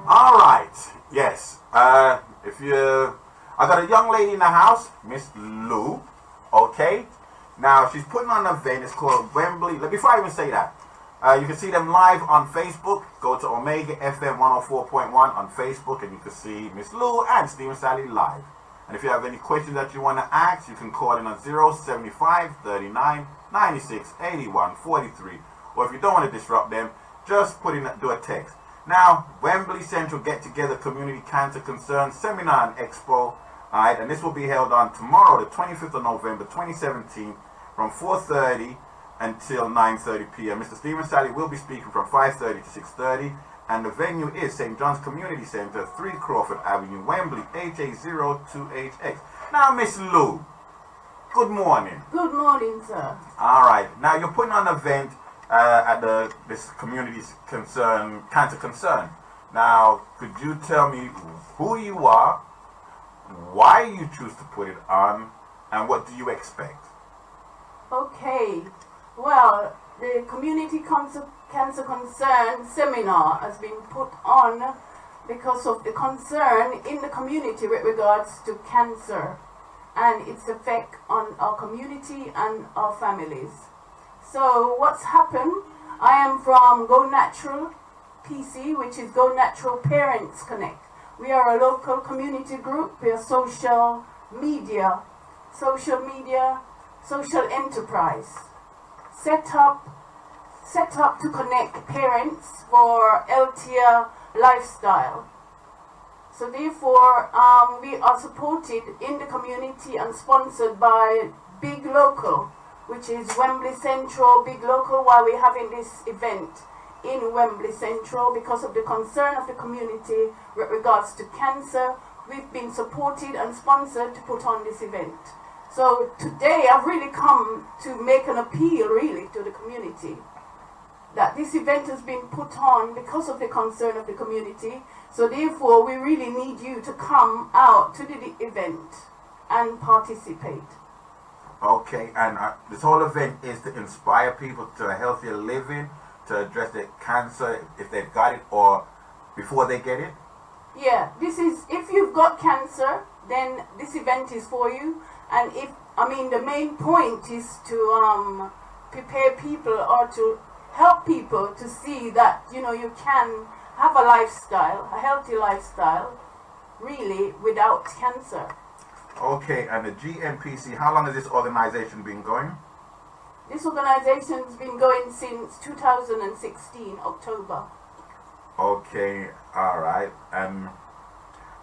All right. Yes. If you, I got a young lady in the house, Miss Lou. Okay. Now she's putting on an event. It's called Wembley. Before I even say that, you can see them live on Facebook. Go to Omega FM 104.1 on Facebook, and you can see Miss Lou and Stephen Ssali live. And if you have any questions that you want to ask, you can call in on 075 39 96 81 43. Or if you don't want to disrupt them, just do a text. Now, Wembley Central Get Together Community Cancer Concern Seminar and Expo. Alright, and this will be held on tomorrow, the 25th of November 2017, from 4:30 until 9:30 p.m. Mr. Stephen Ssali will be speaking from 5:30 to 6:30, and the venue is St. John's Community Centre, 3 Crawford Avenue, Wembley, HA02HX. Now, Miss Lou, good morning. Good morning, sir. Alright, now you're putting on an event at this community's cancer concern. Now, could you tell me who you are, why you choose to put it on, and what do you expect? Okay. Well, the Community Cancer Concern Seminar has been put on because of the concern in the community with regards to cancer and its effect on our community and our families. So what's happened, I am from Go Natural PC, which is Go Natural Parents Connect. We are a local community group. We are social media, social enterprise, set up to connect parents for healthier lifestyle. So therefore, we are supported in the community and sponsored by Big Local, which is Wembley Central, Big Local, while we're having this event in Wembley Central because of the concern of the community with regards to cancer. We've been supported and sponsored to put on this event. So today I've really come to make an appeal really to the community that this event has been put on because of the concern of the community. So therefore we really need you to come out to the event and participate. Okay, and this whole event is to inspire people to a healthier living, to address their cancer if they've got it or before they get it? Yeah, this is, if you've got cancer, then this event is for you. And the main point is to prepare people or to help people to see that, you can have a lifestyle, a healthy lifestyle, really, without cancer. Okay, and the GNPC, how long has this organization been going? This organization's been going since 2016, October. Okay, alright.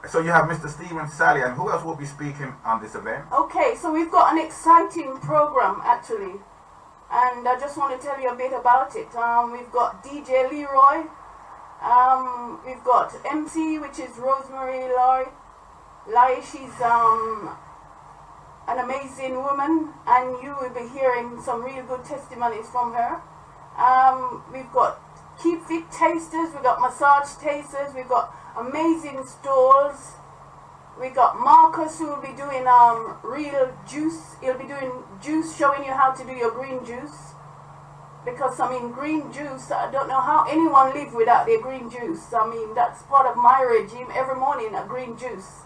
So you have Mr. Stephen Ssali, and who else will be speaking on this event? Okay, so we've got an exciting program, actually. And I just want to tell you a bit about it. We've got DJ Leroy. We've got MC, which is Rosemary Lai. She's an amazing woman, and you will be hearing some really good testimonies from her. We've got Keep Fit tasters, we've got massage tasters, we've got amazing stalls. We've got Marcus, who will be doing real juice. He'll be doing juice, showing you how to do your green juice. Because, green juice, I don't know how anyone live without their green juice. That's part of my regime, every morning, a green juice.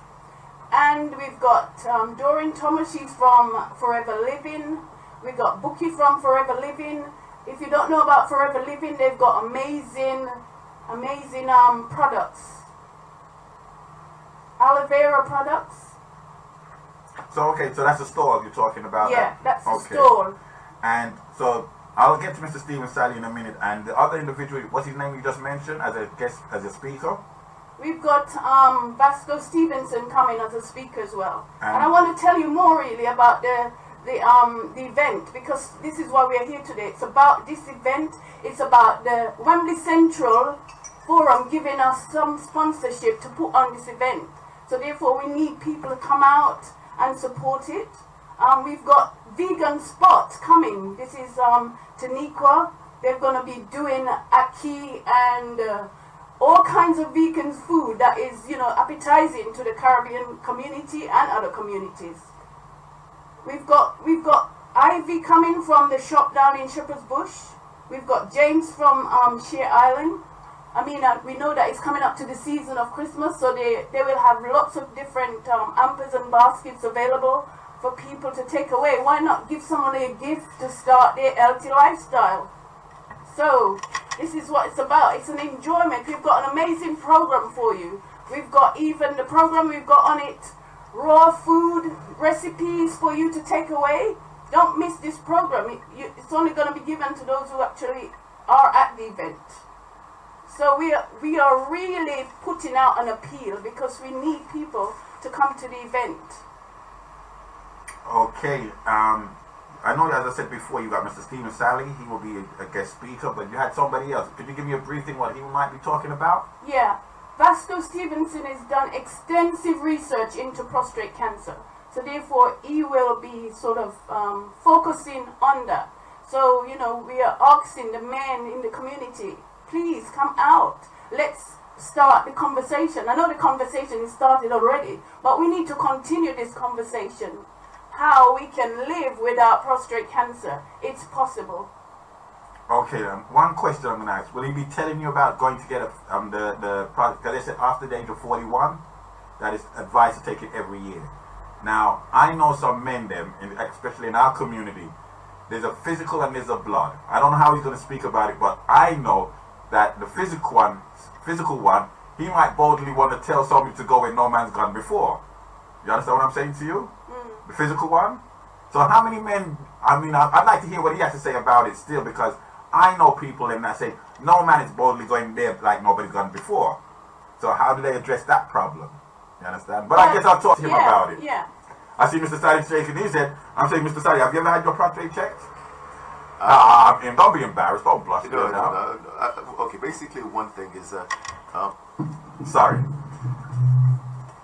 And we've got Doreen Thomas, she's from Forever Living. We've got Bookie from Forever Living. If you don't know about Forever Living, they've got amazing products. Aloe vera products. So that's a stall you're talking about? Yeah, that's a stall. And so I'll get to Mr. Stephen Ssali in a minute. And the other individual, what's his name you just mentioned as a guest, as a speaker? We've got Vasco Stevenson coming as a speaker as well. And I want to tell you more really about the event, because this is why we are here today. It's about this event. It's about the Wembley Central Forum giving us some sponsorship to put on this event. So therefore we need people to come out and support it. We've got vegan spots coming. This is Taniqua. They're going to be doing ackee and all kinds of vegan food that is, appetizing to the Caribbean community and other communities. We've got Ivy coming from the shop down in Shepherd's Bush. We've got James from Share Island. We know that it's coming up to the season of Christmas, so they will have lots of different hampers and baskets available for people to take away. Why not give someone a gift to start their healthy lifestyle? So this is what it's about. It's an enjoyment. We've got an amazing program for you. We've got even the program we've got on it, raw food recipes for you to take away. Don't miss this program. It's only going to be given to those who actually are at the event. So we are really putting out an appeal because we need people to come to the event. Okay. I know, as I said before, you got Mr. Ssali. He will be a guest speaker, but you had somebody else. Could you give me a briefing what he might be talking about? Yeah. Vasco Stevenson has done extensive research into prostate cancer. So therefore, he will be sort of focusing on that. So, we are asking the men in the community, please come out. Let's start the conversation. I know the conversation is started already, but we need to continue this conversation. How we can live without prostate cancer. It's possible. Okay, one question I'm going to ask. Will he be telling you about going to get the product? Because they said after the age of 41, that is advised to take it every year. Now, I know some men, especially in our community, there's a physical and there's a blood. I don't know how he's going to speak about it, but I know that the physical one, he might boldly want to tell somebody to go where no man's gone before. You understand what I'm saying to you? The physical one. So how many men, I'd like to hear what he has to say about it still, because I know people in that say, no man is boldly going there like nobody's gone before. So how do they address that problem? You understand? But I guess I'll talk to him about it. Yeah. I see Mr. Ssali shaking his head. I'm saying, Mr. Ssali, have you ever had your prostate checked? Don't be embarrassed. Don't blush. No. Okay, basically one thing is that... Sorry.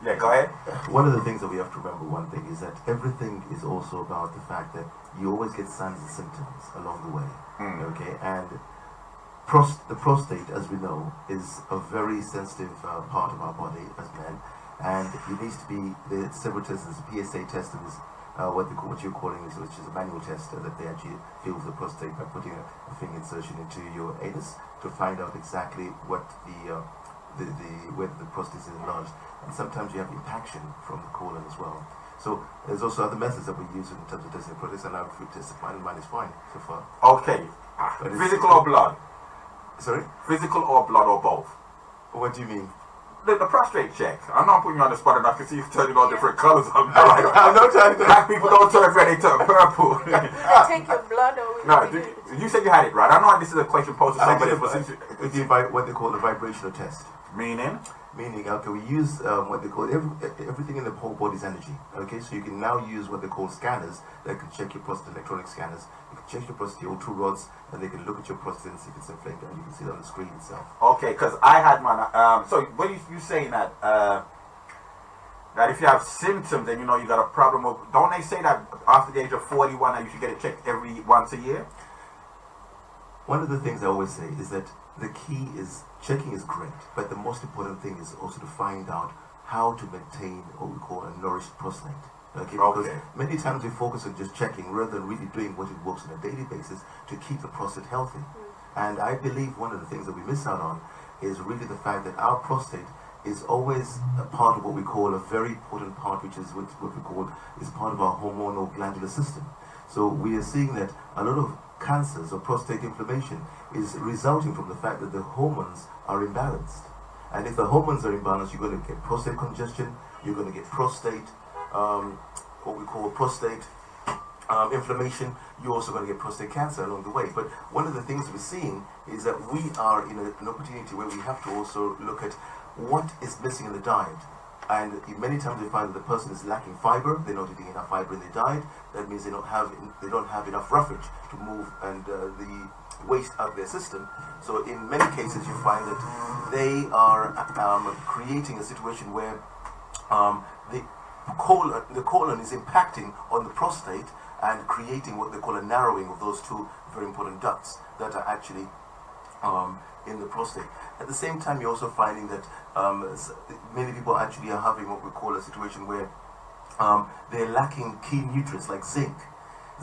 Yeah, go ahead. One of the things that we have to remember, one thing, is that everything is also about the fact that you always get signs and symptoms along the way. Okay, and the prostate, as we know, is a very sensitive part of our body as men, and it needs to be, the several tests, the PSA test is what you're calling, which is a manual test that they actually feel the prostate by putting a finger insertion into your anus to find out exactly what whether the prostate is enlarged. And sometimes you have impaction from the colon as well. So there's also other methods that we use in terms of testing prostates, and I've tested mine is fine so far. Okay. Physical or blood? Sorry? Physical or blood or both? What do you mean? The prostate check. I'm not putting you on the spot enough to see you turning on different colors. I'm not trying to. Black people don't turn red, they turn purple. I take your blood or... No, you said you had it right. I know this is a question posed to somebody. It's what they call the vibrational test. Meaning? Meaning, okay, we use what they call everything in the whole body's energy. Okay, so you can now use what they call scanners that can check your prostate, electronic scanners. You can check your prostate, your two rods, and they can look at your prostate and see if it's inflamed, and you can see it on the screen itself. Okay, because I had mine. So what you saying that that if you have symptoms and you know you got a problem with, don't they say that after the age of 41 that you should get it checked once a year? One of the things I always say is that the key is checking is great, but the most important thing is also to find out how to maintain what we call a nourished prostate. Okay, because many times we focus on just checking rather than really doing what it works on a daily basis to keep the prostate healthy. And I believe one of the things that we miss out on is really the fact that our prostate is always a part of what we call a very important part, which is what we call is part of our hormonal glandular system. So we are seeing that a lot of cancers or prostate inflammation is resulting from the fact that the hormones are imbalanced. And if the hormones are imbalanced, you're going to get prostate congestion, you're going to get prostate, what we call prostate inflammation, you're also going to get prostate cancer along the way. But one of the things we're seeing is that we are in an opportunity where we have to also look at what is missing in the diet. And many times we find that the person is lacking fiber, they're not eating enough fiber in their diet. That means they don't have enough roughage to move and the waste out of their system. So in many cases you find that they are creating a situation where the colon is impacting on the prostate and creating what they call a narrowing of those two very important ducts that are actually in the prostate. At the same time, you're also finding that many people actually are having what we call a situation where they're lacking key nutrients like zinc.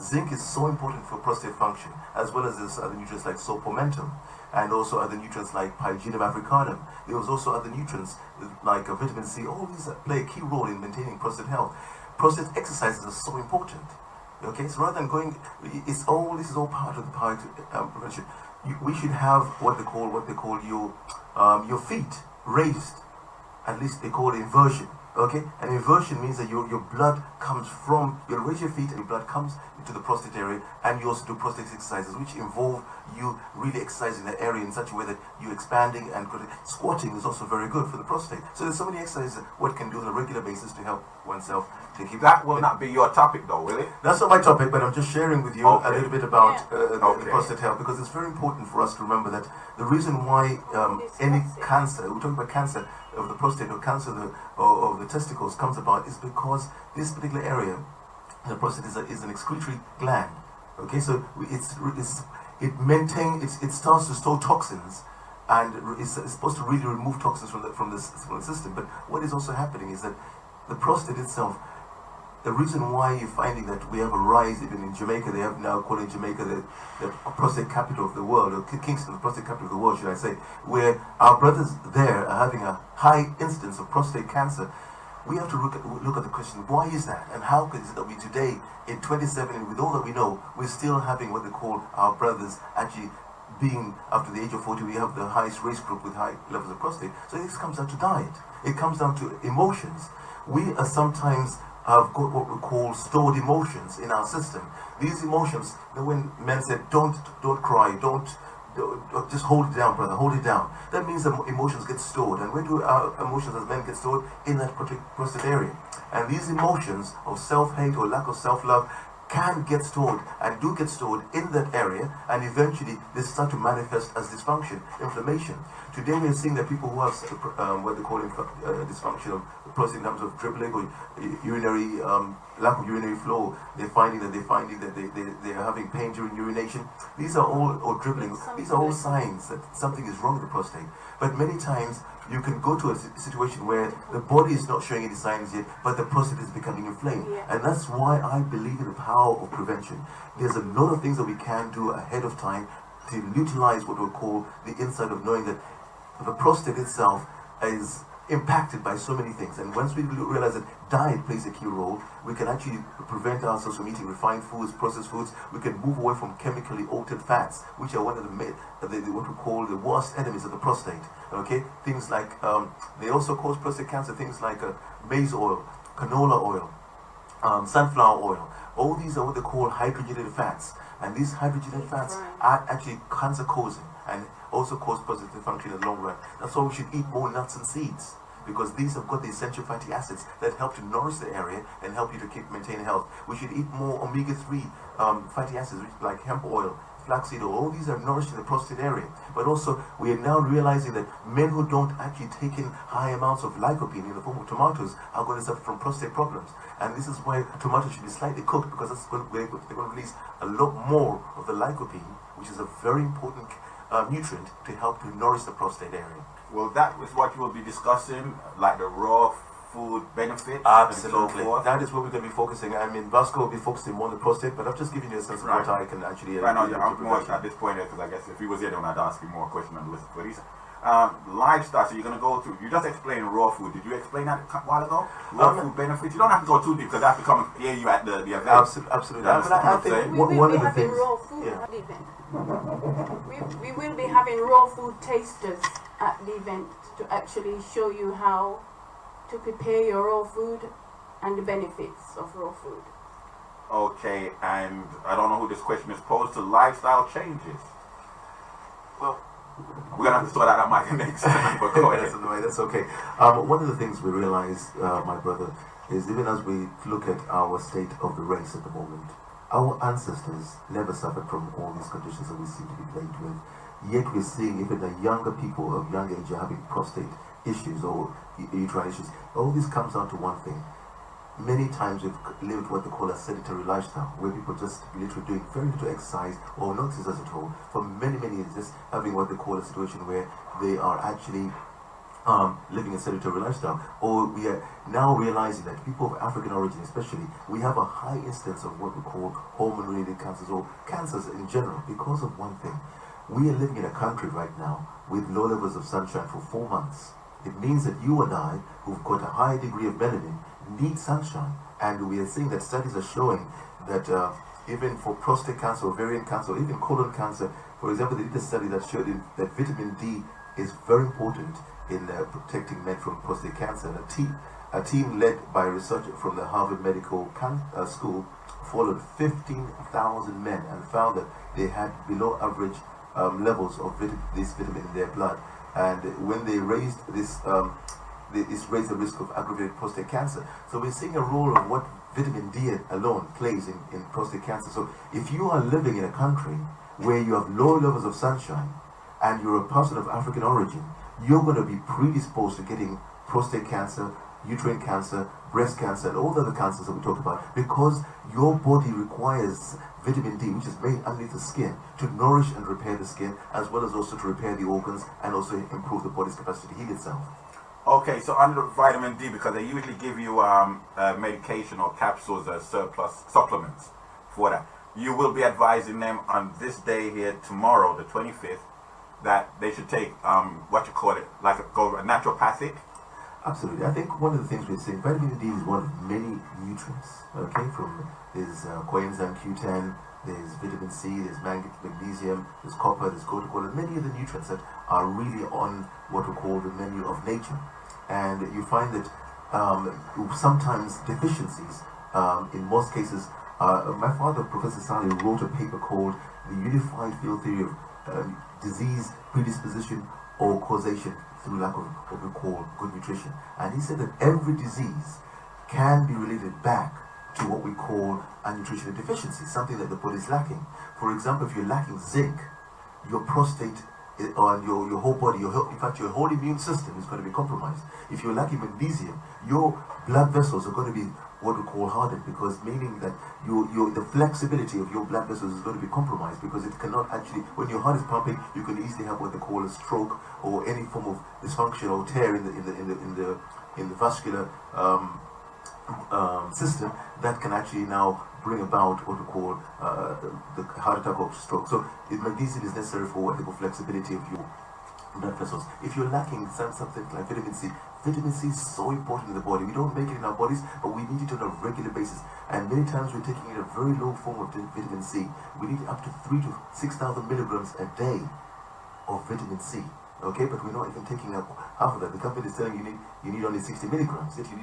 Zinc is so important for prostate function, as well as there's other nutrients like sopomentum, and also other nutrients like Pygidium africanum. There was also other nutrients like vitamin C. All these play a key role in maintaining prostate health. Prostate exercises are so important. Okay, so rather than going, this is all part of the prevention. We should have what they call your feet raised. At least they call it inversion. Okay, and inversion means that your blood comes from, you raise your feet and your blood comes into the prostate area, and you also do prostate exercises which involve you really exercising that area in such a way that you're expanding, and squatting is also very good for the prostate. So there's so many exercises that one can do on a regular basis to help oneself to keep That will not be your topic though, will it? That's not my topic, but I'm just sharing with you a little bit about the prostate health, because it's very important for us to remember that the reason why any cancer, we're talking about cancer of the prostate or cancer of the testicles comes about is because this particular area, the prostate, is an excretory gland. Okay, so it starts to store toxins, and it's supposed to really remove toxins from the system. But what is also happening is that the prostate itself, the reason why you're finding that we have a rise even in Jamaica, they have now calling Jamaica the prostate capital of the world, or Kingston, the prostate capital of the world, should I say, where our brothers there are having a high incidence of prostate cancer. We have to look at the question, why is that? And how is it that we today, in 27, with all that we know, we're still having what they call our brothers actually being, after the age of 40, we have the highest race group with high levels of prostate. So this comes down to diet. It comes down to emotions. We are sometimes have got what we call stored emotions in our system. These emotions, when men said, don't cry, don't just hold it down, brother, hold it down. That means that emotions get stored. And where do our emotions as men get stored? In that prostate area. And these emotions of self-hate or lack of self-love can get stored and do get stored in that area, and eventually they start to manifest as dysfunction, inflammation. Today we are seeing that people who have what they call dysfunction of the prostate in terms of dribbling or urinary lack of urinary flow, they're finding that they are having pain during urination. These are all, or dribbling, these are all signs that something is wrong with the prostate. But many times you can go to a situation where the body is not showing any signs yet, but the prostate is becoming inflamed. And that's why I believe in the power of prevention. There's a lot of things that we can do ahead of time to utilize what we call the insight of knowing that the prostate itself is impacted by so many things. And once we realize that diet plays a key role, we can actually prevent ourselves from eating refined foods, processed foods. We can move away from chemically altered fats, which are one of what we call the worst enemies of the prostate. Okay, things like they also cause prostate cancer. Things like maize oil, canola oil, sunflower oil. All these are what they call hydrogenated fats, and these hydrogenated fats are actually cancer causing and also cause prostate dysfunction in the long run. That's why we should eat more nuts and seeds, because these have got the essential fatty acids that help to nourish the area and help you to maintain health. We should eat more omega-3 fatty acids like hemp oil, flaxseed oil. All these are nourishing the prostate area. But also we are now realizing that men who don't actually take in high amounts of lycopene in the form of tomatoes are going to suffer from prostate problems. And this is why tomatoes should be slightly cooked, because they're going to release a lot more of the lycopene, which is a very important nutrient to help to nourish the prostate area. Well, that is what you will be discussing, like the raw food benefits. Absolutely. And so forth. That is what we're going to be focusing. I mean, Vasco will be focusing more on the prostate, but I've just given you a sense of what I can actually... Right now, I'm more at this point, because I guess if he was here, then I'd ask you more questions on the list. But he's lifestyle, so you're going to go through. You just explained raw food. Did you explain that a while ago? Raw food benefits. You don't have to go too deep, because that's becoming hear you at the event. Absolutely. But I think one of the things... raw food at the event. We will be having raw food tasters at the event to actually show you how to prepare your raw food and the benefits of raw food. Okay, and I don't know who this question is posed to. Lifestyle changes. Well, we're going to have to sort that out, Mike, next time. But go ahead. That's okay. One of the things we realize, my brother, is even as we look at our state of the race at the moment, our ancestors never suffered from all these conditions that we seem to be plagued with. Yet we're seeing even the younger people of young age are having prostate issues or uterine issues. All this comes down to one thing. Many times we've lived what they call a sedentary lifestyle, where people just literally doing very little exercise or no exercise at all for many, many years, just having what they call a situation where they are actually living a sedentary lifestyle, or we are now realizing that people of African origin especially, we have a high instance of what we call hormone-related cancers or cancers in general because of one thing. We are living in a country right now with low levels of sunshine for 4 months. It means that you and I, who've got a high degree of melanin, need sunshine. And we are seeing that studies are showing that even for prostate cancer, ovarian cancer, or even colon cancer, for example, they did a study that showed that vitamin D is very important in protecting men from prostate cancer. And a team led by researchers from the Harvard Medical School followed 15,000 men and found that they had below average levels of this vitamin in their blood. And when they raised this, this raised the risk of aggravated prostate cancer. So we're seeing a role of what vitamin D alone plays in prostate cancer. So if you are living in a country where you have low levels of sunshine and you're a person of African origin, you're going to be predisposed to getting prostate cancer, uterine cancer, breast cancer, and all the other cancers that we talked about, because your body requires vitamin D, which is made underneath the skin, to nourish and repair the skin, as well as also to repair the organs and also improve the body's capacity to heal itself. Okay, so under vitamin D, because they usually give you medication or capsules as surplus supplements for that, you will be advising them on this day here tomorrow, the 25th, that they should take what you call it, like a naturopathic. Absolutely. I think one of the things we're saying, vitamin D is one of many nutrients. Okay, there's coenzyme Q10, there's vitamin C, there's magnesium, there's copper, there's cortisol, and many of the nutrients that are really on what we call the menu of nature. And you find that sometimes deficiencies, in most cases, my father, Professor Ssali, wrote a paper called The Unified Field Theory of Disease, Predisposition, or Causation through lack of what we call good nutrition. And he said that every disease can be related back to what we call a nutritional deficiency, something that the body is lacking. For example, if you're lacking zinc, your prostate and your whole body, in fact your whole immune system is going to be compromised. If you're lacking magnesium, your blood vessels are going to be what we call hardened, because meaning that the flexibility of your blood vessels is going to be compromised, because it cannot actually, when your heart is pumping, you can easily have what they call a stroke or any form of dysfunction or tear in the vascular system that can actually now bring about what we call the heart attack or stroke. So magnesium is necessary for what they call flexibility of your blood vessels. If you're lacking something like vitamin C is so important in the body. We don't make it in our bodies, but we need it on a regular basis. And many times we're taking in a very low form of vitamin C. We need up to 3,000 to 6,000 milligrams a day of vitamin C. Okay, but we're not even taking up half of that. The company is telling you need only 60 milligrams. Yet you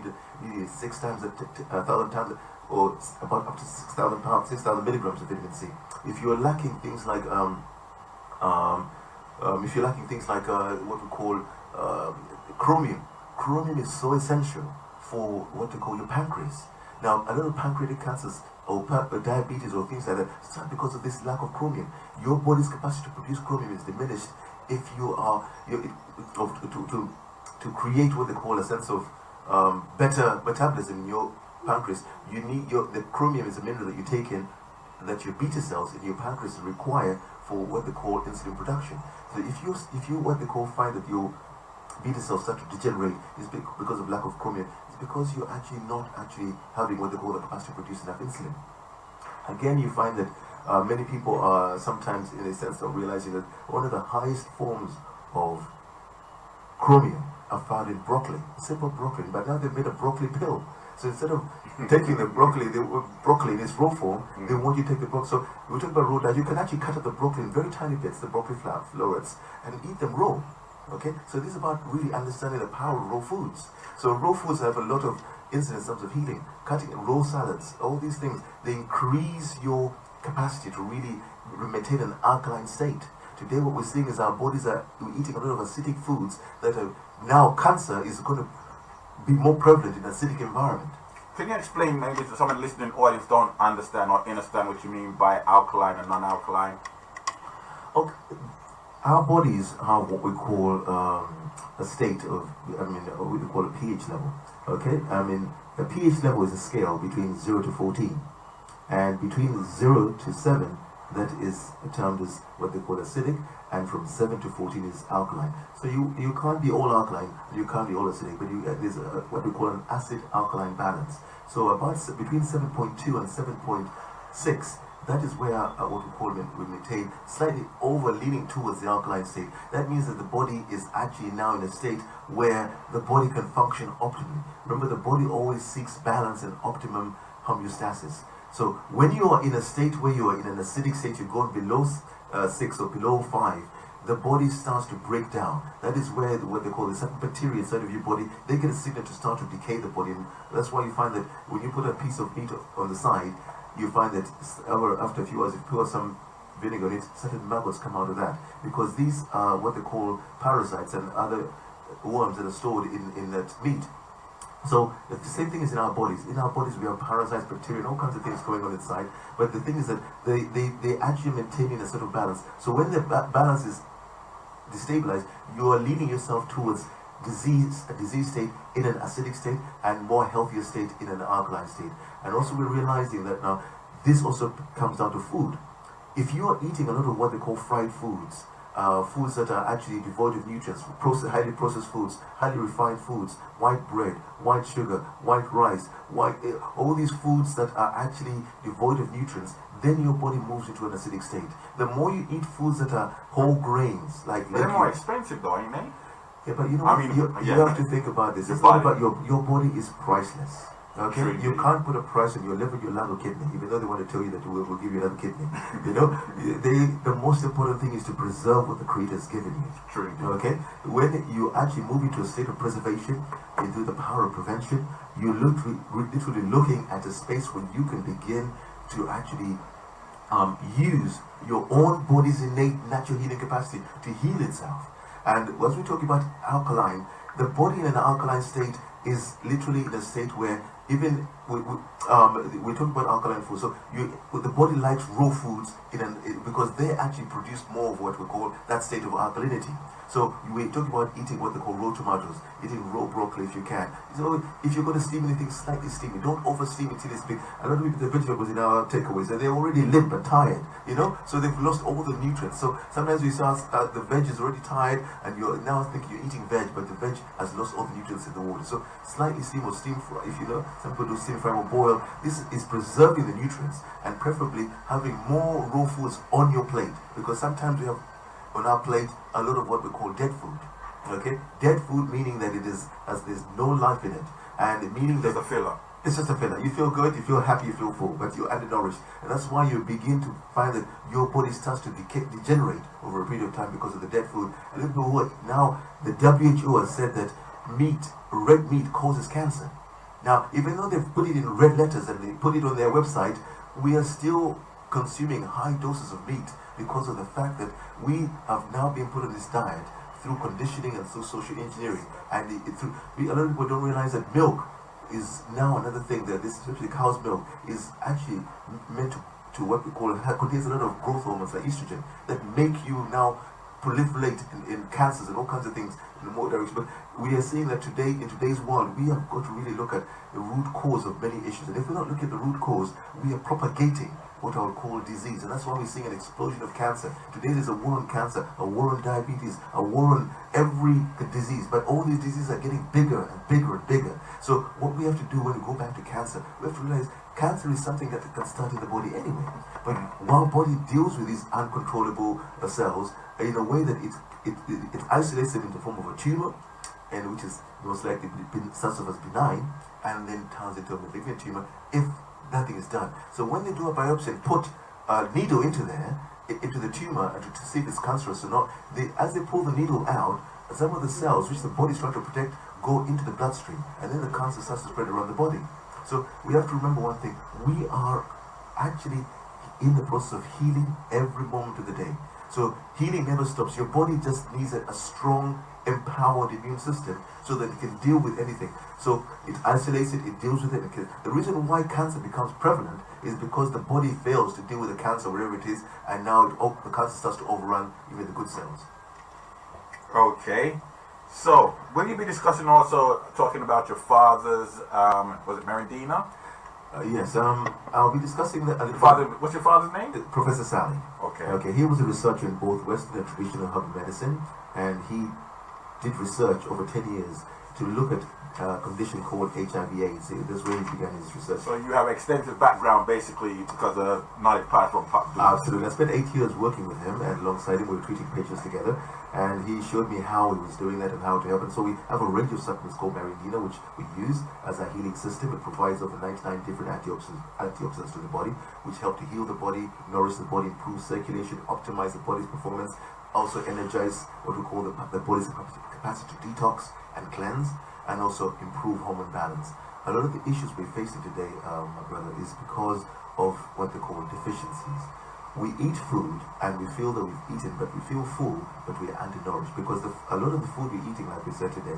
need 6 times 1,000 times, or about up to 6,000 milligrams of vitamin C. If you're lacking things like what we call chromium. Chromium is so essential for what they call your pancreas. Now, a lot of pancreatic cancers or diabetes or things like that start because of this lack of chromium. Your body's capacity to produce chromium is diminished if you are to create what they call a sense of better metabolism in your pancreas. You need the chromium is a mineral that you take in, that your beta cells in your pancreas require for what they call insulin production. So if you what they call find that your beta cells start to degenerate, is because of lack of chromium. It's because you're actually not having what they call the capacity to produce enough insulin. Again, you find that many people are sometimes in a sense of realizing that one of the highest forms of chromium are found in broccoli, simple broccoli, but now they've made a broccoli pill. So instead of taking the broccoli in its raw form, they want you to take the broccoli. So we talk about raw diet. You can actually cut up the broccoli in very tiny bits, the broccoli florets, and eat them raw. Okay, so this is about really understanding the power of raw foods. So raw foods have a lot of incidents in terms of healing. Cutting raw salads, all these things, they increase your capacity to really maintain an alkaline state. Today what we're seeing is our bodies are eating a lot of acidic foods that are now cancer is going to be more prevalent in an acidic environment. Can you explain, maybe to someone listening audience don't understand or understand what you mean by alkaline and non-alkaline? Okay. Our bodies have what we call a state of, what we call a pH level. Okay, a pH level is a scale between 0 to 14, and between 0 to 7 that is termed as what they call acidic, and from 7 to 14 is alkaline. So you can't be all alkaline, you can't be all acidic, but there's what we call an acid-alkaline balance. So about between 7.2 and 7.6, that is where what we call we maintain slightly over leaning towards the alkaline state. That means that the body is actually now in a state where the body can function optimally. Remember, the body always seeks balance and optimum homeostasis. So when you are in a state where you are in an acidic state, you're going below 6 or below 5, the body starts to break down. That is where what they call the certain bacteria inside of your body, they get a signal to start to decay the body. And that's why you find that when you put a piece of meat on the side, you find that after a few hours, if you pour some vinegar in it, certain maggots come out of that. Because these are what they call parasites and other worms that are stored in that meat. So the same thing is in our bodies. In our bodies we have parasites, bacteria, and all kinds of things going on inside. But the thing is that they actually maintaining a sort of balance. So when the balance is destabilized, you are leading yourself towards a disease state in an acidic state, and more healthier state in an alkaline state. And also we're realizing that now this also comes down to food. If you are eating a lot of what they call fried foods, foods that are actually devoid of nutrients, highly processed foods, highly refined foods, white bread, white sugar, white rice, all these foods that are actually devoid of nutrients, then your body moves into an acidic state. The more you eat foods that are whole grains, like they're more expensive though, ain't they? Yeah, but you know, you have to think about this. It's body. not about your body is priceless. Okay, True, you can't put a price on your liver, your lung, or kidney, even though they want to tell you that we'll give you another kidney. You know, the most important thing is to preserve what the Creator has given you. True. Okay, when you actually move into a state of preservation, into the power of prevention, you're literally looking at a space where you can begin to actually use your own body's innate natural healing capacity to heal itself. And as we talk about alkaline, the body in an alkaline state is literally in a state where even we're talking about alkaline food. So the body likes raw foods because they actually produce more of what we call that state of alkalinity. So we're talking about eating what they call raw tomatoes, eating raw broccoli if you can. So if you're going to steam anything, slightly steam it. Don't over steam it till it's big. A lot of people, the vegetables in our takeaways, they're already limp and tired, you know, so they've lost all the nutrients. So sometimes we start the veg is already tired, and you're now thinking you're eating veg, but the veg has lost all the nutrients in the water. So slightly steam or steam fry, if you know, some people do steam fry or boil. This is preserving the nutrients, and preferably having more raw foods on your plate, because sometimes we have on our plate a lot of what we call dead food. Okay, dead food meaning that there's no life in it, and meaning that It's a filler. it's just a filler. You feel good, you feel happy, you feel full, but you're undernourished, and that's why you begin to find that your body starts to degenerate over a period of time because of the dead food. And now the WHO has said that red meat causes cancer. Now, even though they've put it in red letters and they put it on their website, we are still consuming high doses of meat because of the fact that we have now been put on this diet through conditioning and through social engineering. And a lot of people don't realize that milk is now another thing, that this, especially cow's milk, is actually meant to what we call, contains a lot of growth hormones like estrogen that make you now proliferate in cancers and all kinds of things in the more direction. But we are seeing that today, in today's world, we have got to really look at the root cause of many issues. And if we're not looking at the root cause, we are propagating what I would call disease. And that's why we're seeing an explosion of cancer. Today there's a war on cancer, a war on diabetes, a war on every disease. But all these diseases are getting bigger and bigger and bigger. So what we have to do when we go back to cancer, we have to realize cancer is something that can start in the body anyway. But while body deals with these uncontrollable cells in a way that it isolates them in the form of a tumor, and which is most likely starts off as benign, and then turns into a malignant tumor if nothing is done. So when they do a biopsy and put a needle into the tumor and to see if it's cancerous or not, as they pull the needle out, some of the cells which the body is trying to protect go into the bloodstream, and then the cancer starts to spread around the body. So we have to remember one thing: we are actually in the process of healing every moment of the day. So healing never stops. Your body just needs a strong, empowered immune system so that it can deal with anything. So it isolates it, it deals with it. The reason why cancer becomes prevalent is because the body fails to deal with the cancer wherever it is, and now the cancer starts to overrun even the good cells. Okay. So, will you be discussing also, talking about your father's, was it Merendina? Yes, I'll be discussing that. What's your father's name? Professor Ssali. Okay. Okay, he was a researcher in both Western and traditional herbal medicine, and he did research over 10 years to look at a condition called HIV/AIDS. That's where he began his research. So you have extensive background, basically, because of knowledge passed from Pop. Absolutely. I spent 8 years working with him, and alongside him we were treating patients together, and he showed me how he was doing that and how to help. And so we have a range of supplements called Marindina, which we use as a healing system. It provides over 99 different antioxidants to the body, which help to heal the body, nourish the body, improve circulation, optimize the body's performance, also energize what we call the body's capacity to detox and cleanse, and also improve hormone balance. A lot of the issues we're facing today, my brother, is because of what they call deficiencies. We eat food and we feel that we've eaten, but we feel full, but we are undernourished because a lot of the food we're eating, like we said today,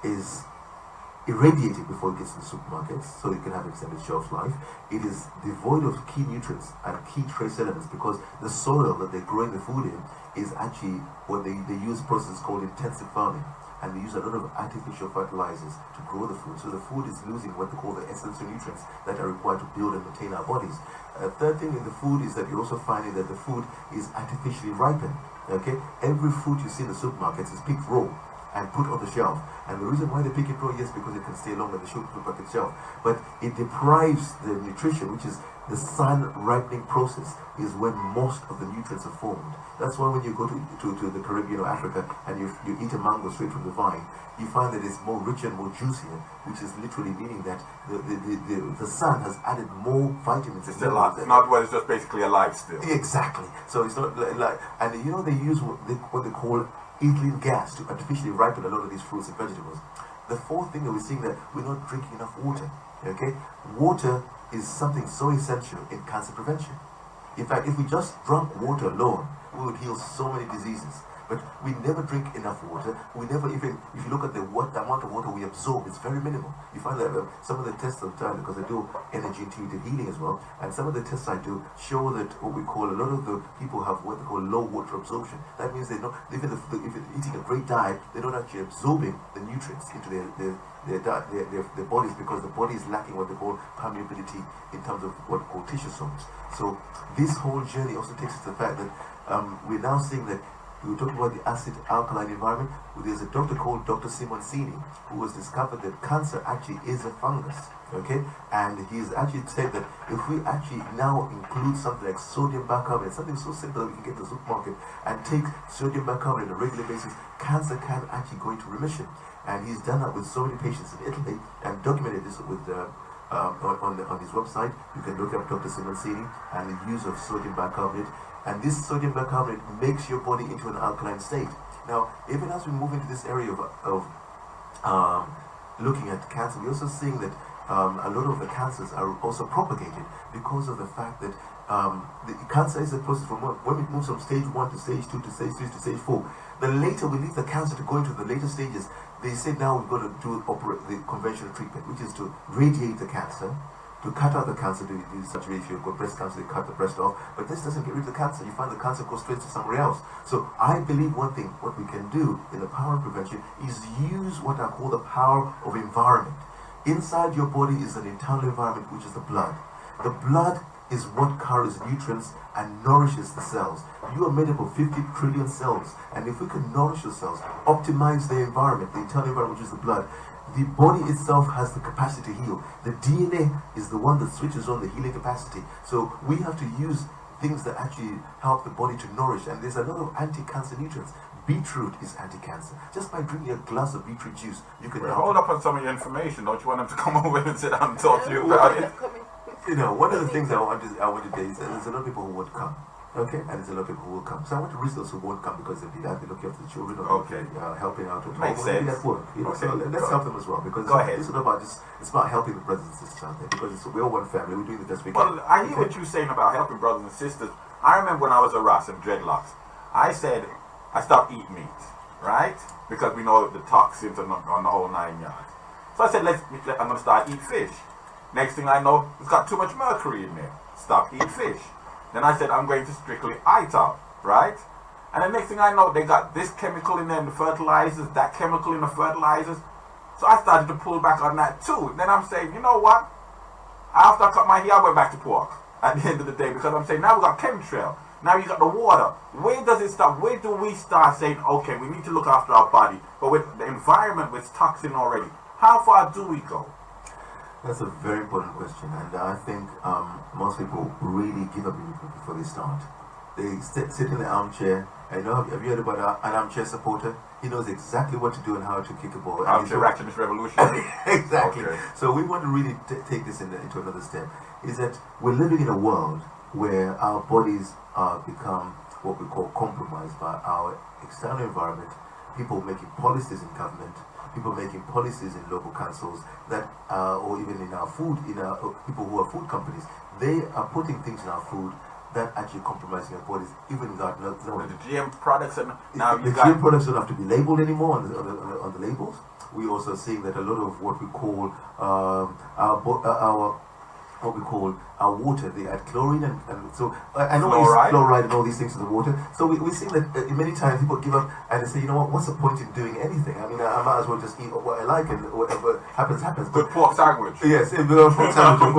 is irradiated before it gets to the supermarkets, so it can have extended shelf life. It is devoid of key nutrients and key trace elements because the soil that they're growing the food in is actually what they use processes called intensive farming. And they use a lot of artificial fertilizers to grow the food. So the food is losing what they call the essential nutrients that are required to build and maintain our bodies. A third thing in the food is that you're also finding that the food is artificially ripened. Okay, every fruit you see in the supermarkets is picked raw and put on the shelf. And the reason why they pick it raw, yes, because it can stay longer on the supermarket shelf. But it deprives the nutrition, which is the sun ripening process, is when most of the nutrients are formed. That's why when you go to the Caribbean or Africa and you eat a mango straight from the vine, you find that it's more richer and more juicier, which is literally meaning that the sun has added more vitamins. It's alive. Not what it's just basically alive still. Exactly. So it's not like, and you know, they use what they call ethylene gas to artificially ripen a lot of these fruits and vegetables. The fourth thing that we're seeing that we're not drinking enough water. Okay, water is something so essential in cancer prevention. In fact, if we just drank water alone, we would heal so many diseases. But we never drink enough water. We never even, if you look at the amount of water we absorb, it's very minimal. You find that some of the tests I've done, because I do energy intuitive healing as well, and some of the tests I do show that what we call, a lot of the people have what they call low water absorption. That means they're not, even if they're eating a great diet, they're not actually absorbing the nutrients into their bodies, because the body is lacking what they call permeability in terms of what we call tissue salts. So this whole journey also takes us to the fact that we're now seeing that we were talking about the acid alkaline environment. There's a doctor called Dr. Simoncini who has discovered that cancer actually is a fungus. Okay, and he's actually said that if we actually now include something like sodium bicarbonate, something so simple that we can get to the supermarket and take sodium bicarbonate on a regular basis, cancer can actually go into remission. And he's done that with so many patients in Italy and documented this with on his website. You can look up Dr. Simoncini and the use of sodium bicarbonate. And this sodium bicarbonate makes your body into an alkaline state. Now, even as we move into this area of looking at cancer, we're also seeing that a lot of the cancers are also propagated because of the fact that the cancer is a process from when it moves from stage 1 to stage 2 to stage 3 to stage 4. The later we leave the cancer to go into the later stages, they say now we've got to operate the conventional treatment, which is to radiate the cancer, to cut out the cancer. To do surgery. If you've got breast cancer, they cut the breast off. But this doesn't get rid of the cancer. You find the cancer goes straight to somewhere else. So I believe one thing, what we can do in the power of prevention is use what I call the power of environment. Inside your body is an internal environment, which is the blood. The blood is what carries nutrients and nourishes the cells. You are made up of 50 trillion cells, and if we can nourish the cells, optimize the environment, the internal environment, which is the blood, the body itself has the capacity to heal. The DNA is the one that switches on the healing capacity. So we have to use things that actually help the body to nourish, and there's a lot of anti-cancer nutrients. Beetroot is anti-cancer. Just by drinking a glass of beetroot juice, you can hold up on some of your information. Don't you want them to come over and sit down and talk to you about it? You know, one of the things I want to say is that there's a lot of people who won't come. Okay, and there's a lot of people who will come. So I want to reach those who won't come because they'll be looking after the children or helping out at home. Makes sense. At work. You know? So let's help them as well, because it's not about it's about helping the brothers and sisters out there, because we're all one family. We're doing the best we can. Well, I hear what you're saying about helping brothers and sisters. I remember when I was a Ras and dreadlocks, I said I stopped eating meat, right? Because we know the toxins on the whole 9 yards. So I said, I'm going to start eating fish. Next thing I know, it's got too much mercury in there. Stop eating fish. Then I said, I'm going to strictly ITAR, right? And the next thing I know, they got this chemical in there in the fertilizers, that chemical in the fertilizers. So I started to pull back on that too. Then I'm saying, you know what? After I cut my hair, I went back to pork at the end of the day because I'm saying now we got chemtrail. Now you got the water. Where does it start? Where do we start saying, okay, we need to look after our body, but with the environment with toxin already, how far do we go? That's a very important question, and I think most people really give up before they start. They sit in the armchair. I know. Have you heard about an armchair supporter? He knows exactly what to do and how to kick a ball. Armchair reactionist revolution. Exactly. Okay. So we want to really take this into another step. Is that we're living in a world where our bodies become what we call compromised by our external environment, people making policies in government, people making policies in local councils that, or even in our food, people who are food companies, they are putting things in our food that actually compromising our bodies, even without knowing. The GM products and now the GM products don't have to be labeled anymore on the labels. We also seeing that a lot of what we call our water, they add chlorine and so I know fluoride and all these things to the water. So we see that many times people give up and they say, you know what, what's the point in doing anything? I mean, I might as well just eat what I like and whatever happens. Good pork sandwich. Yes, pork sandwich.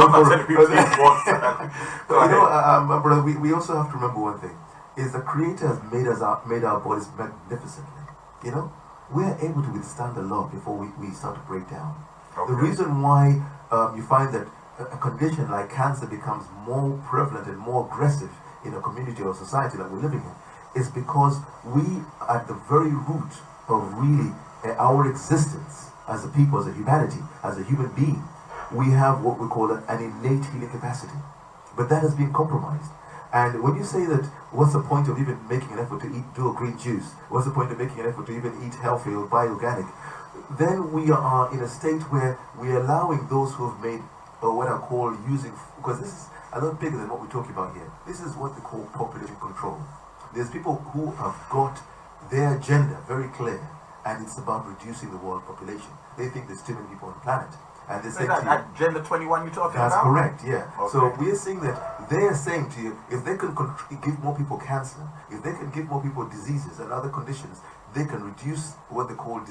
Brother, we also have to remember one thing: is the Creator has made our bodies magnificently. You know, we are able to withstand a lot before we start to break down. Okay. The reason why you find that a condition like cancer becomes more prevalent and more aggressive in a community or society that we're living in is because we, at the very root of really our existence as a people, as a humanity, as a human being, we have what we call an innate healing capacity. But that has been compromised. And when you say that, what's the point of even making an effort to do a green juice? What's the point of making an effort to even eat healthy or buy organic? Then we are in a state where we're allowing those who have made or what I call using, because this is a lot bigger than what we're talking about here. This is what they call population control. There's people who have got their agenda very clear, and it's about reducing the world population. They think there's too many people on the planet. And they say Agenda 21 you're talking about? That's correct, yeah. Okay. So we're saying that they're saying to you, if they can give more people cancer, if they can give more people diseases and other conditions, they can reduce what they call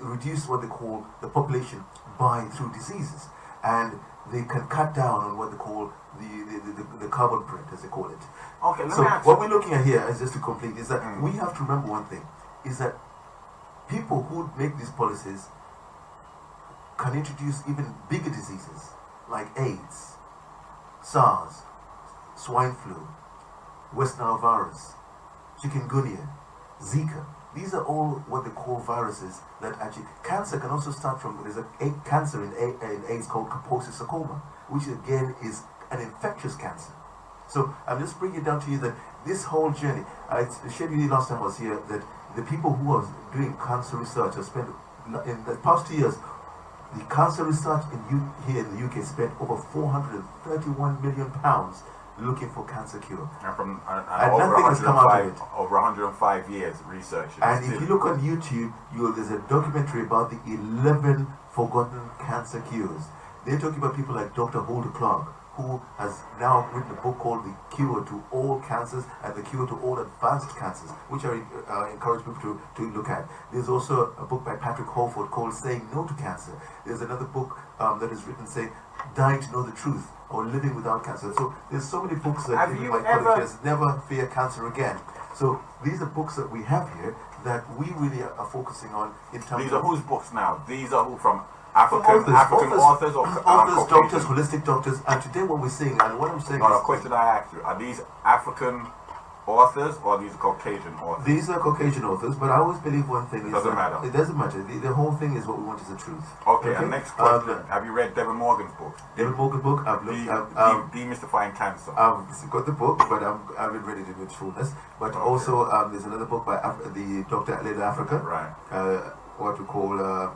reduce what they call the population through diseases. And they can cut down on what they call the carbon print, as they call it. Okay, let so me ask what we're looking at here, is just to complete, is that we have to remember one thing, is that people who make these policies can introduce even bigger diseases like AIDS, SARS, swine flu, West Nile virus, chikungunya, Zika. These are all what they call viruses that actually, cancer can also start from, there's a cancer in AIDS called Kaposi sarcoma, which again is an infectious cancer. So I'm just bringing it down to you that this whole journey, I shared with you last time I was here, that the people who are doing cancer research have spent, in the past 2 years, the cancer research here in the UK spent over £431 million looking for cancer cure. And nothing has come out of it. Over 105 years research. And if you look on YouTube, there's a documentary about the 11 forgotten cancer cures. They're talking about people like Dr. Holder Clark, who has now written a book called The Cure to All Cancers and The Cure to All Advanced Cancers, which I encourage people to look at. There's also a book by Patrick Holford called Saying No to Cancer. There's another book that is written saying Dying to Know the Truth, or Living Without Cancer. So there's so many books that even my colleagues Never Fear Cancer Again. So these are books that we have here that we really are focusing on in terms These are whose books now? These are who from African authors or doctors, holistic doctors. And today what we're seeing, and what I'm saying is... a question I asked you. Are these African authors or are these Caucasian authors? These are Caucasian authors, but I always believe one thing. It doesn't matter. It doesn't matter. The whole thing is what we want is the truth. Okay, and next question. Have you read Devin Morgan's book? Devin Morgan's book? I've looked Demystifying Cancer. I've got the book, but I haven't read it in its fullness. But also, there's another book by the Dr. Adelaide Africa. Right. What we call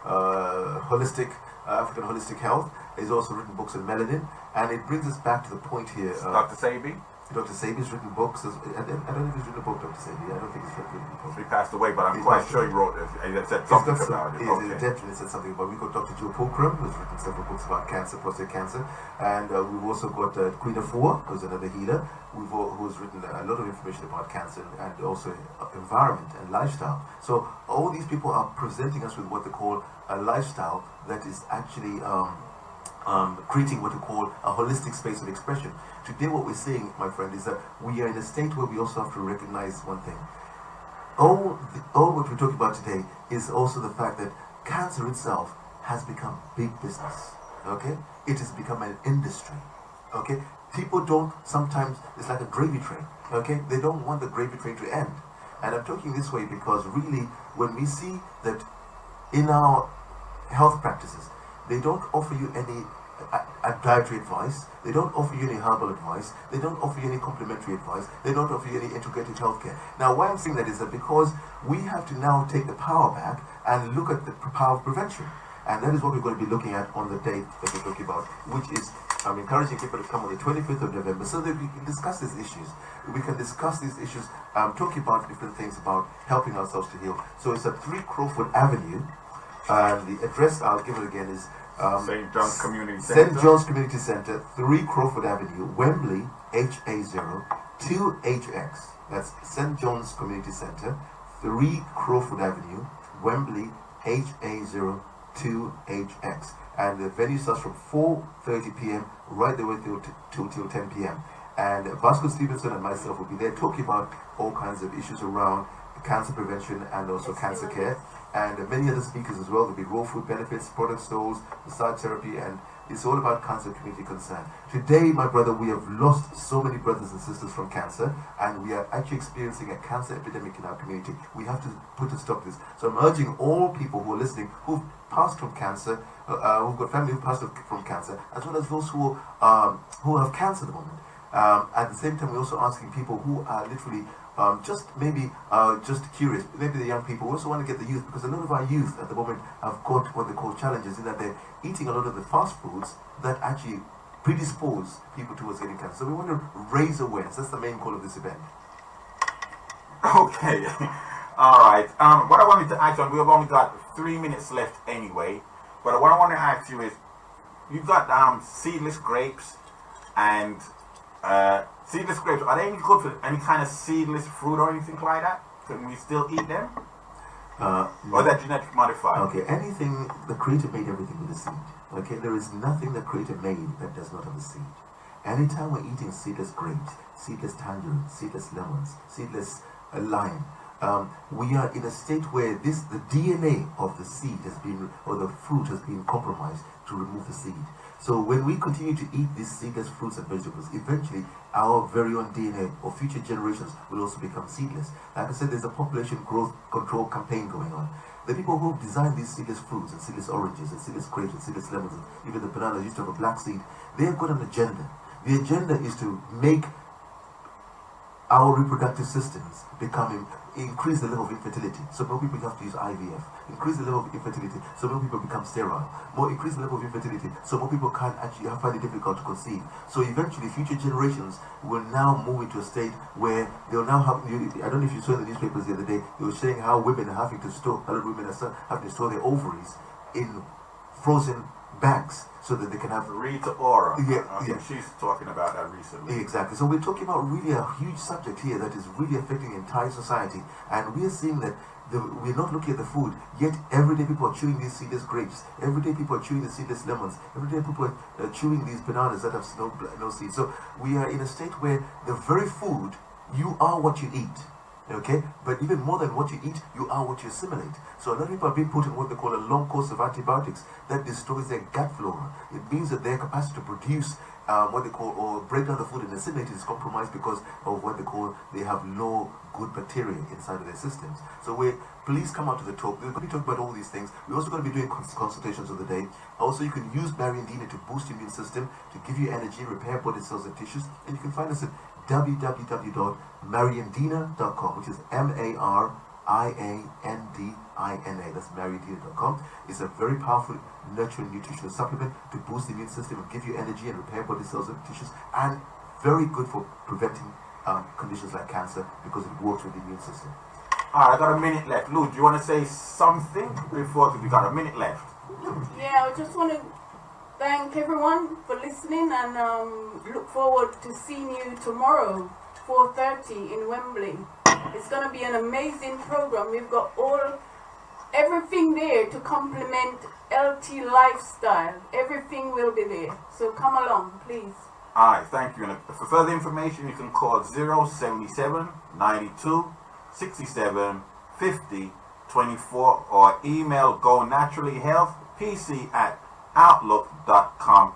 holistic, African holistic health. He's also written books on melanin. And it brings us back to the point here. Dr. Sabi? Dr. Sabi's written books. I don't know if he's written a book, Dr. Sabi. I don't think he's written a book. He passed away, but I'm quite sure he wrote it. He said something about it. He definitely said something about it. We've got Dr. Joe Pulcrum, who's written several books about cancer, prostate cancer. And we've also got Queen Afua, who's another healer, who's written a lot of information about cancer and also environment and lifestyle. So all these people are presenting us with what they call a lifestyle that is actually creating what we call a holistic space of expression. Today what we're saying, my friend, is that we are in a state where we also have to recognize one thing. All what we're talking about today is also the fact that cancer itself has become big business. Okay? It has become an industry. Okay? People don't, sometimes it's like a gravy train. Okay? They don't want the gravy train to end. And I'm talking this way because really, when we see that in our health practices, they don't offer you any dietary advice, they don't offer you any herbal advice, they don't offer you any complementary advice, they don't offer you any integrated healthcare. Now, why I'm saying that is that because we have to now take the power back and look at the power of prevention. And that is what we're going to be looking at on the date that we're talking about, which is, I'm encouraging people to come on the 25th of November so that we can discuss these issues. We can discuss these issues, talking about different things about helping ourselves to heal. So it's at 3 Crawford Avenue, and the address, I'll give it again, is St. John's Community Centre. St. John's Community Centre, 3 Crawford Avenue, Wembley, HA0 2HX. That's St. John's Community Centre, 3 Crawford Avenue, Wembley, HA0 2HX. And the venue starts from 4:30 p.m. right the way till 10 p.m. And Vasco Stevenson and myself will be there talking about all kinds of issues around cancer prevention and also cancer care. And many other speakers as well. There'll be raw food benefits, product stalls, massage therapy, and it's all about cancer community concern. Today, my brother, we have lost so many brothers and sisters from cancer, and we are actually experiencing a cancer epidemic in our community. We have to put a stop to this. So I'm urging all people who are listening, who've passed from cancer, who've got family who've passed from cancer, as well as those who have cancer at the moment. At the same time, we're also asking people who are literally just curious, maybe the young people. We also want to get the youth, because a lot of our youth at the moment have got what they call challenges in that they're eating a lot of the fast foods that actually predispose people towards getting cancer. So we want to raise awareness. That's the main goal of this event. Okay. All right. What I wanted to ask you, we've only got 3 minutes left anyway, but what I want to ask you is, you've got seedless grapes and seedless grapes, are they any good for any kind of seedless fruit or anything like that? Can we still eat them? Or is that genetic modified? Okay, anything, the Creator made everything with a seed. Okay, there is nothing the Creator made that does not have a seed. Anytime we're eating seedless grapes, seedless tangerines, seedless lemons, seedless lime, we are in a state where the DNA of the seed has been, or the fruit has been compromised to remove the seed. So when we continue to eat these seedless fruits and vegetables, eventually our very own DNA or future generations will also become seedless. Like I said, there's a population growth control campaign going on. The people who designed these seedless fruits and seedless oranges and seedless grapes and seedless lemons, and even the bananas used to have a black seed, they've got an agenda. The agenda is to make our reproductive systems increase the level of infertility. So more people have to use IVF. Increase the level of infertility, so more people become sterile. Increase the level of infertility, so more people can't actually find it difficult to conceive. So eventually, future generations will now move into a state where they'll now have, I don't know if you saw in the newspapers the other day, they were saying how women are having to store, a lot of women are having to store their ovaries in frozen bags so that they can have Rita Ora. Yeah. She's talking about that recently. Exactly. So we're talking about really a huge subject here that is really affecting the entire society, and we are seeing that we're not looking at the food, yet every day people are chewing these seedless grapes, every day people are chewing the seedless lemons, every day people are chewing these bananas that have no seeds. So we are in a state where the very food, you are what you eat. Okay, but even more than what you eat, you are what you assimilate. So a lot of people are being put in what they call a long course of antibiotics that destroys their gut flora. It means that their capacity to produce what they call, or break down the food and assimilate, is compromised because of what they call, they have no good bacteria inside of their systems. So please come out to the talk. We're going to be talking about all these things. We're also going to be doing consultations of the day. Also, you can use Mariandina to boost your immune system, to give you energy, repair body cells and tissues, and you can find us at www.mariandina.com, which is MARIANDINA. That's mariandina.com. It's a very powerful nurturing nutritional supplement to boost the immune system and give you energy and repair body cells and tissues, and very good for preventing conditions like cancer because it works with the immune system. Alright, I got a minute left. Lou, do you want to say something before we got a minute left? Yeah, I just want to thank everyone for listening, and look forward to seeing you tomorrow, 4:30 in Wembley. It's going to be an amazing program. We've got all everything there to complement LT lifestyle. Everything will be there. So come along, please. Alright, thank you. And for further information, you can call 077 92 67 50 24 or email gonaturallyhealthpc@outlook.com.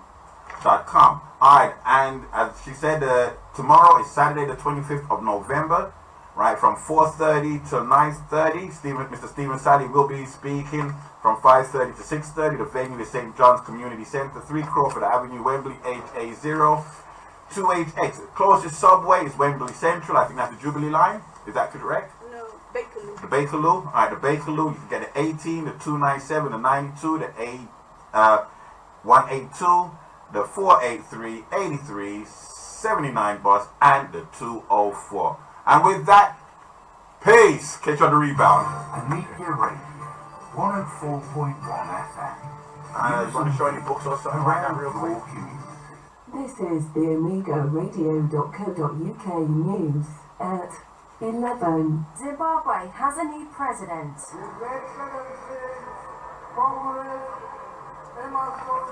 Alright, and as she said, tomorrow is Saturday the 25th of November, right, from 4:30 to 9:30. Mr. Stephen Ssali will be speaking from 5:30 to 6:30. The venue is St. John's Community Centre, 3 Crawford Avenue, Wembley, HA02HX. Closest subway is Wembley Central. I think that's the Jubilee line. Is that correct? No, Bakerloo. The Bakerloo. Alright, the Bakerloo. You can get the 18, the 297, the 92, the 182, the 483, 83, 79 bus, and the 204. And with that, peace. Catch you on the rebound. Media Radio, 104.1 FM. You want to show any books or something right now, real quick? This is the AmigaRadio.co.uk news at 11. Zimbabwe has a new president. His Excellency, Comrade Emmerson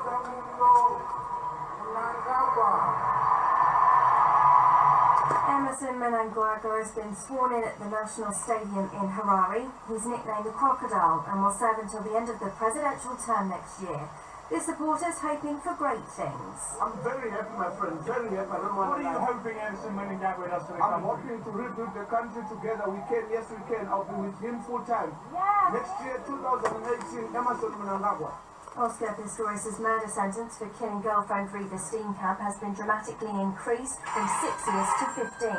Mnangagwa. Emerson Mnangagwa has been sworn in at the National Stadium in Harare. He's nicknamed the Crocodile and will serve until the end of the presidential term next year. His supporters hoping for great things. I'm very happy, my friend. Very happy. I don't want What are you hoping Emerson Mnangagwa does for the I'm country? hoping to rebuild the country together. We can, yes we can. I'll be with him full time. Yeah. Next year, 2018, Emerson Mnangagwa. Oscar Pistorius' murder sentence for killing girlfriend Reva Steenkamp has been dramatically increased from 6 years to 15.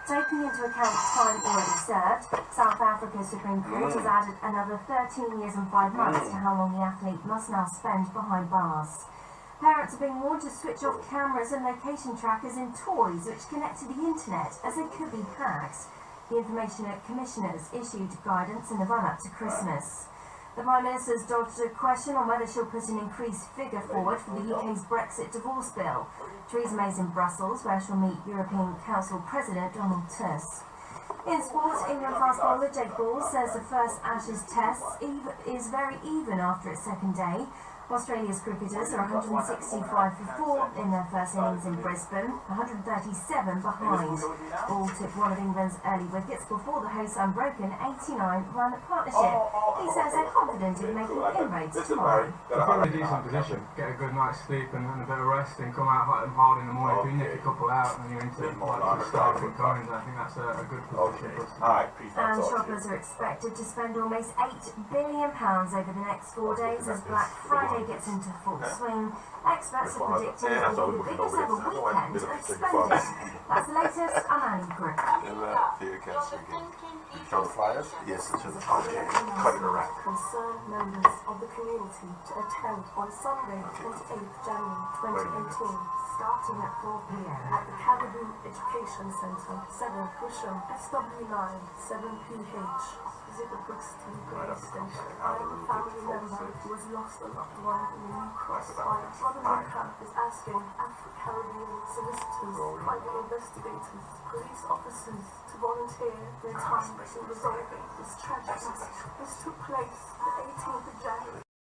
Taking into account time already served, South Africa's Supreme Court has added another 13 years and 5 months to how long the athlete must now spend behind bars. Parents are being warned to switch off cameras and location trackers in toys which connect to the internet, as they could be hacked. The Information Commissioners issued guidance in the run-up to Christmas. The Prime Minister's dodged a question on whether she'll put an increased figure forward for the UK's Brexit divorce bill. Theresa May's in Brussels, where she'll meet European Council President Donald Tusk. In sport, England fast bowler Jake Ball says the first Ashes test is very even after its second day. Australia's cricketers are 165 for 4 in their first innings in Brisbane, 137 behind. Ball took one of England's early wickets before the hosts' unbroken 89-run partnership. He says they're confident in making inroads tomorrow. You're in a decent position. Get a good night's sleep and a bit of rest and come out hot and hard in the morning. If you nick a couple out and you're into like starting coins, I think that's a good position. And shoppers are expected to spend almost £8 billion over the next 4 days as Black Friday gets into full swing. Experts are predicting it will be the biggest ever weekend of spending. That's the latest. I'm Annie Brick. Show the flyers? Yes, it's in the flyers. Cut it around. Concerned members of the community to attend on Sunday, 28th January 2018, starting at 4 p.m. at the Caribou Education Centre, 7 Cusham, SW9, 7PH. Zipper Brixton Police Station. I am a family member who has lost a loved one in the New Cross fire. Brother Camp is asking Afro-Caribbean solicitors, private investigators, police officers to volunteer their time to resolving this tragic massacre. This took place the 18th of January